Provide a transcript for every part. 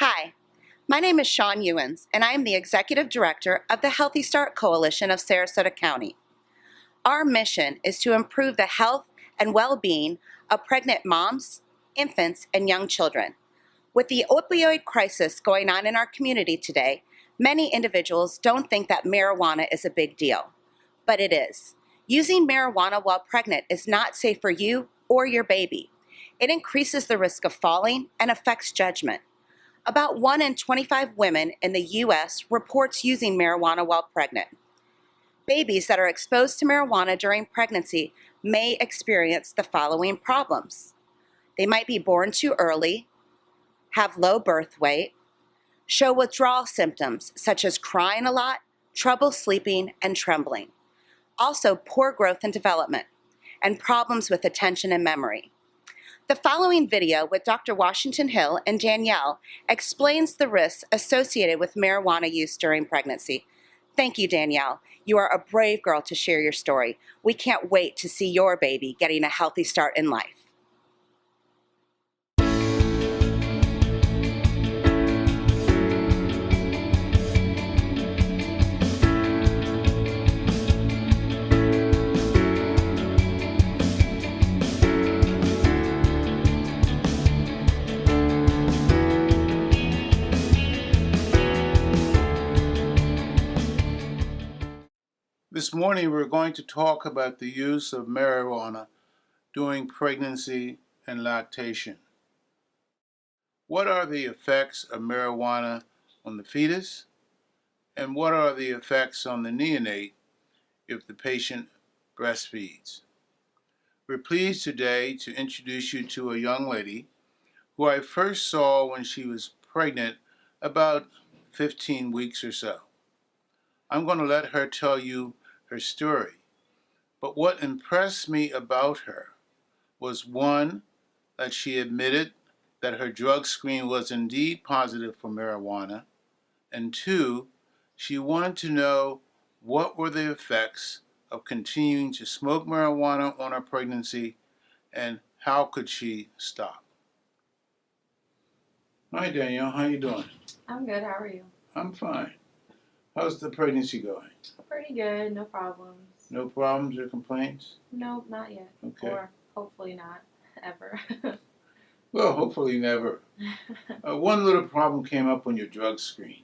Hi, my name is Shawn Ewens, and I am the Executive Director of the Healthy Start Coalition of Sarasota County. Our mission is to improve the health and well-being of pregnant moms, infants, and young children. With the opioid crisis going on in our community today, many individuals don't think that marijuana is a big deal, but it is. Using marijuana while pregnant is not safe for you or your baby. It increases the risk of falling and affects judgment. About 1 in 25 women in the U.S. reports using marijuana while pregnant. Babies that are exposed to marijuana during pregnancy may experience the following problems. They might be born too early, have low birth weight, show withdrawal symptoms such as crying a lot, trouble sleeping, and trembling. Also, poor growth and development, and problems with attention and memory. The following video with Dr. Washington Hill and Danielle explains the risks associated with marijuana use during pregnancy. Thank you, Danielle. You are a brave girl to share your story. We can't wait to see your baby getting a healthy start in life. This morning we're going to talk about the use of marijuana during pregnancy and lactation. What are the effects of marijuana on the fetus? And what are the effects on the neonate if the patient breastfeeds? We're pleased today to introduce you to a young lady who I first saw when she was pregnant about 15 weeks or so. I'm going to let her tell you her story. But what impressed me about her was, one, that she admitted that her drug screen was indeed positive for marijuana, and two, she wanted to know what were the effects of continuing to smoke marijuana on her pregnancy and how could she stop. Hi Danielle, how you doing? I'm good, how are you? I'm fine. How's the pregnancy going? Pretty good, no problems. No problems or complaints? Nope, not yet. Okay. Or hopefully not, ever. Well, hopefully never. One little problem came up on your drug screen.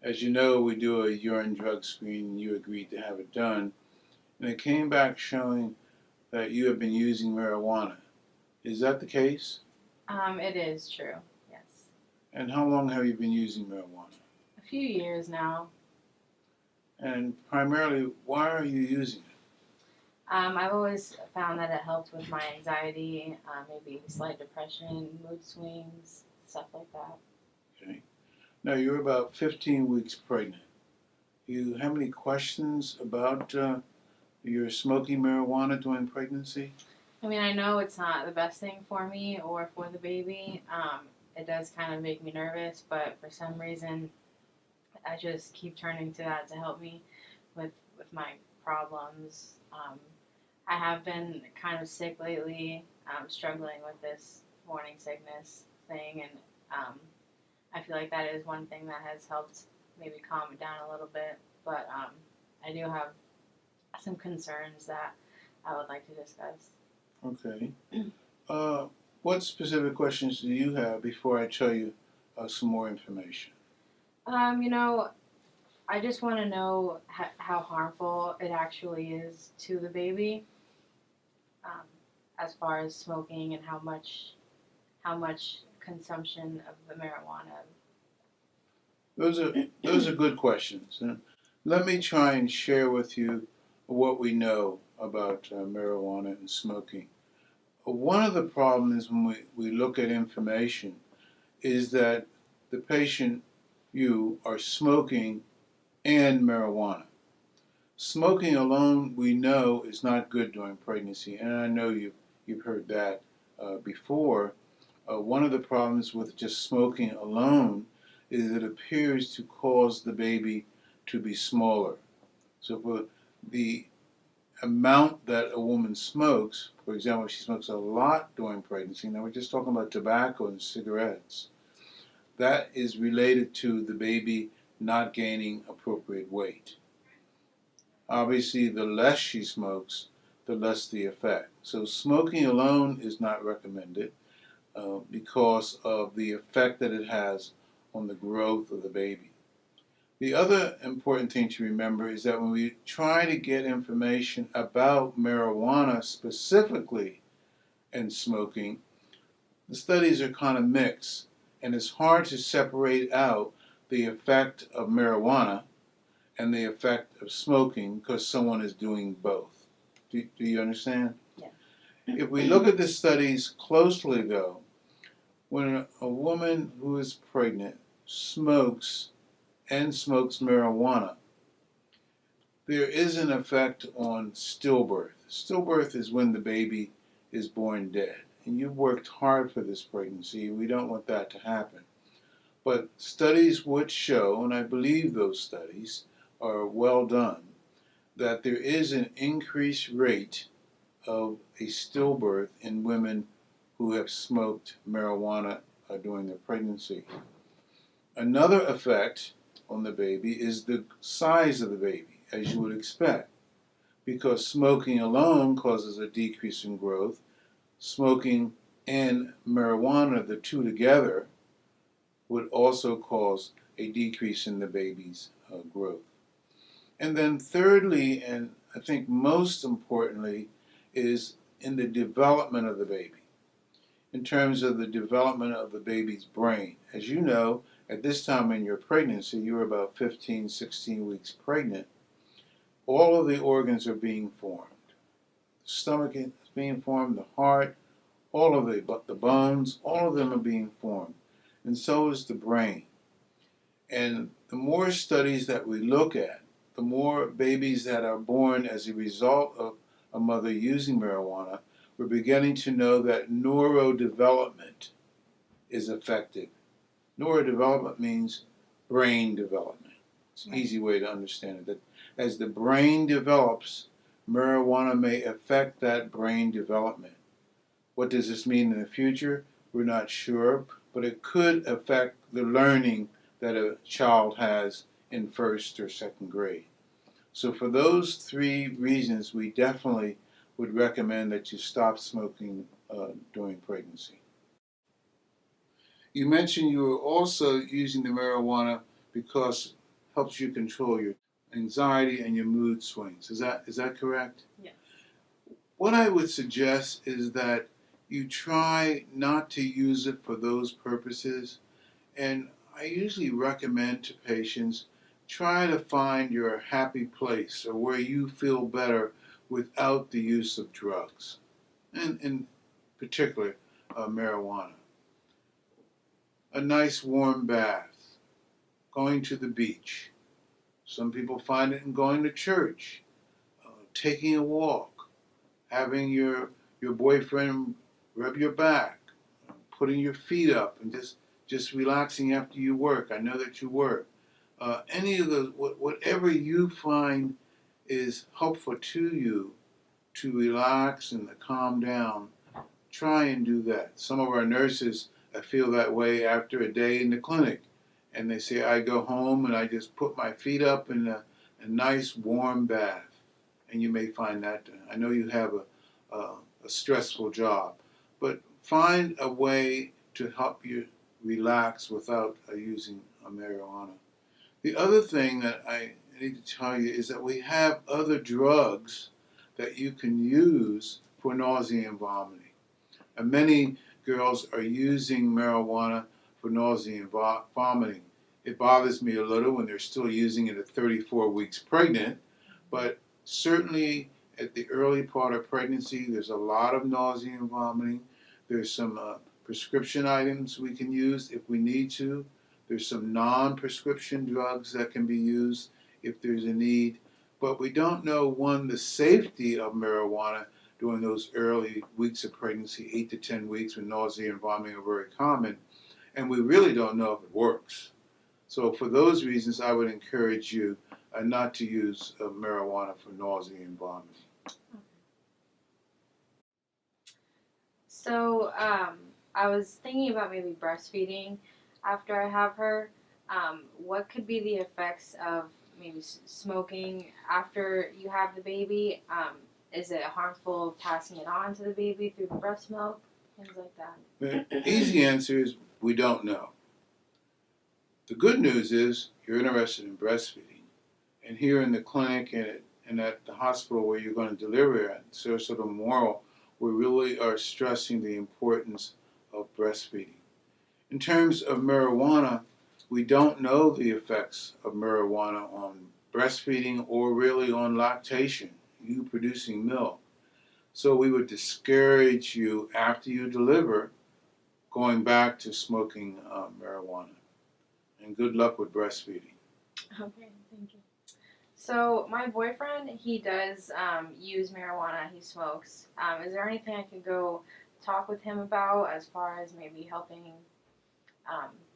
As you know, we do a urine drug screen and you agreed to have it done. And it came back showing that you have been using marijuana. Is that the case? It is true, yes. And how long have you been using marijuana? A few years now. And primarily, why are you using it? I've always found that it helped with my anxiety, maybe slight depression, mood swings, stuff like that. Okay. Now, you're about 15 weeks pregnant. Do you have any questions about your smoking marijuana during pregnancy? I mean, I know it's not the best thing for me or for the baby. It does kind of make me nervous, but for some reason, I just keep turning to that to help me with my problems. I have been kind of sick lately, struggling with this morning sickness thing, and I feel like that is one thing that has helped maybe calm it down a little bit, but I do have some concerns that I would like to discuss. Okay. What specific questions do you have before I tell you some more information? I just want to know how harmful it actually is to the baby, as far as smoking and how much consumption of the marijuana. Those are good questions. And let me try and share with you what we know about marijuana and smoking. One of the problems when we look at information is that the patient, you, are smoking and marijuana. Smoking alone, we know, is not good during pregnancy, and I know you've heard that before. One of the problems with just smoking alone is it appears to cause the baby to be smaller. So for the amount that a woman smokes, for example, if she smokes a lot during pregnancy, now we're just talking about tobacco and cigarettes, that is related to the baby not gaining appropriate weight. Obviously, the less she smokes, the less the effect. So smoking alone is not recommended because of the effect that it has on the growth of the baby. The other important thing to remember is that when we try to get information about marijuana specifically and smoking, the studies are kind of mixed, and it's hard to separate out the effect of marijuana and the effect of smoking because someone is doing both. Do you understand? Yeah. If we look at the studies closely, though, when a woman who is pregnant smokes and smokes marijuana, there is an effect on stillbirth. Stillbirth is when the baby is born dead. And you've worked hard for this pregnancy. We don't want that to happen. But studies would show, and I believe those studies are well done, that there is an increased rate of a stillbirth in women who have smoked marijuana during their pregnancy. Another effect on the baby is the size of the baby, as you would expect, because smoking alone causes a decrease in growth. Smoking and marijuana, the two together, would also cause a decrease in the baby's growth. And then thirdly, and I think most importantly, is in the development of the baby, in terms of the development of the baby's brain. As you know, at this time in your pregnancy, you're about 15, 16 weeks pregnant, all of the organs are being formed. The stomach is being formed, the heart, all of the bones, all of them are being formed. And so is the brain. And the more studies that we look at, the more babies that are born as a result of a mother using marijuana, we're beginning to know that neurodevelopment is affected. Neurodevelopment means brain development. It's an easy way to understand it. That as the brain develops, marijuana may affect that brain development. What does this mean in the future? We're not sure, but it could affect the learning that a child has in first or second grade. So for those three reasons, we definitely would recommend that you stop smoking during pregnancy. You mentioned you were also using the marijuana because it helps you control your anxiety and your mood swings. Is that correct? Yes. What I would suggest is that you try not to use it for those purposes. And I usually recommend to patients, try to find your happy place or where you feel better without the use of drugs, and in particular marijuana. A nice warm bath, going to the beach. Some people find it in going to church, taking a walk, having your boyfriend rub your back, putting your feet up, and just relaxing after you work. I know that you work. Any of those, whatever you find is helpful to you to relax and to calm down, try and do that. Some of our nurses feel that way after a day in the clinic, and they say, I go home and I just put my feet up in a nice warm bath. And you may find that, I know you have a stressful job, but find a way to help you relax without using marijuana. The other thing that I need to tell you is that we have other drugs that you can use for nausea and vomiting. And many girls are using marijuana for nausea and vomiting. It bothers me a little when they're still using it at 34 weeks pregnant, but certainly at the early part of pregnancy, there's a lot of nausea and vomiting. There's some prescription items we can use if we need to. There's some non-prescription drugs that can be used if there's a need. But we don't know, one, the safety of marijuana during those early weeks of pregnancy, 8 to 10 weeks when nausea and vomiting are very common. And we really don't know if it works. So for those reasons, I would encourage you not to use marijuana for nausea and vomiting. So I was thinking about maybe breastfeeding. after I have her. What could be the effects of maybe smoking after you have the baby? Is it harmful passing it on to the baby through the breast milk? Things like that. The easy answer is we don't know. The good news is you're interested in breastfeeding. And here in the clinic and at the hospital where you're going to deliver at Sarasota Memorial, we really are stressing the importance of breastfeeding. In terms of marijuana, we don't know the effects of marijuana on breastfeeding or really on lactation, you producing milk. So we would discourage you after you deliver going back to smoking marijuana. And good luck with breastfeeding. Okay, thank you. So my boyfriend, he does use marijuana. He smokes. Is there anything I could go talk with him about as far as maybe helping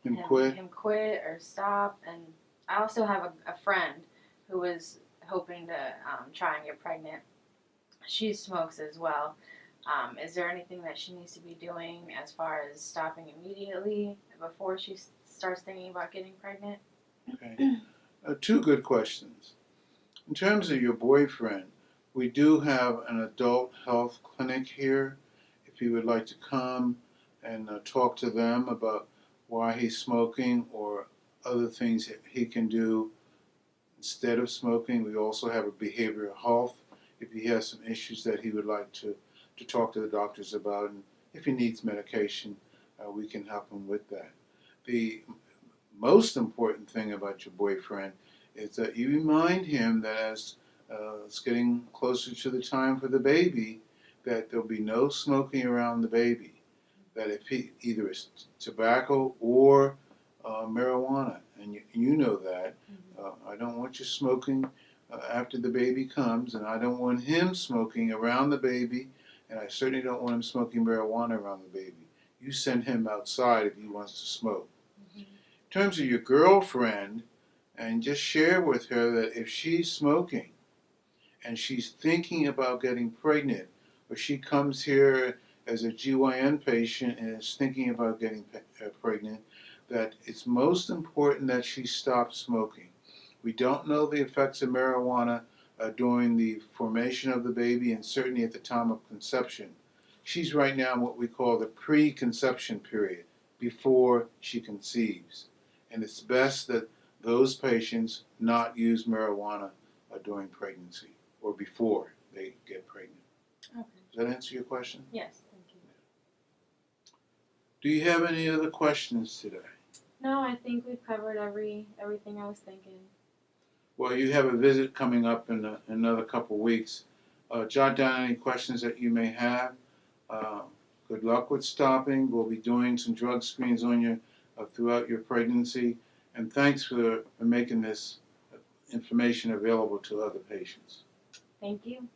Him quit? him quit or stop? And I also have a friend who was hoping to try and get pregnant. She smokes as well. Is there anything that she needs to be doing as far as stopping immediately before she starts thinking about getting pregnant? Okay. Two good questions. In terms of your boyfriend, we do have an adult health clinic here. If you would like to come and talk to them about why he's smoking or other things that he can do instead of smoking. We also have a behavioral health if he has some issues that he would like to talk to the doctors about, and if he needs medication, we can help him with that. The most important thing about your boyfriend is that you remind him that as it's getting closer to the time for the baby, that there'll be no smoking around the baby. That if he either is tobacco or marijuana, and you know that, I don't want you smoking after the baby comes, and I don't want him smoking around the baby, and I certainly don't want him smoking marijuana around the baby. You send him outside if he wants to smoke. In terms of your girlfriend, and just share with her that if she's smoking and she's thinking about getting pregnant, or she comes here as a GYN patient and is thinking about getting pregnant, that it's most important that she stops smoking. We don't know the effects of marijuana during the formation of the baby and certainly at the time of conception. She's right now in what we call the pre-conception period, before she conceives. And it's best that those patients not use marijuana during pregnancy or before they get pregnant. Okay. Does that answer your question? Yes, thank you. Do you have any other questions today? No, I think we've covered everything I was thinking. Well, you have a visit coming up in another couple of weeks. Jot down any questions that you may have. Good luck with stopping. We'll be doing some drug screens on you throughout your pregnancy. And thanks for making this information available to other patients. Thank you.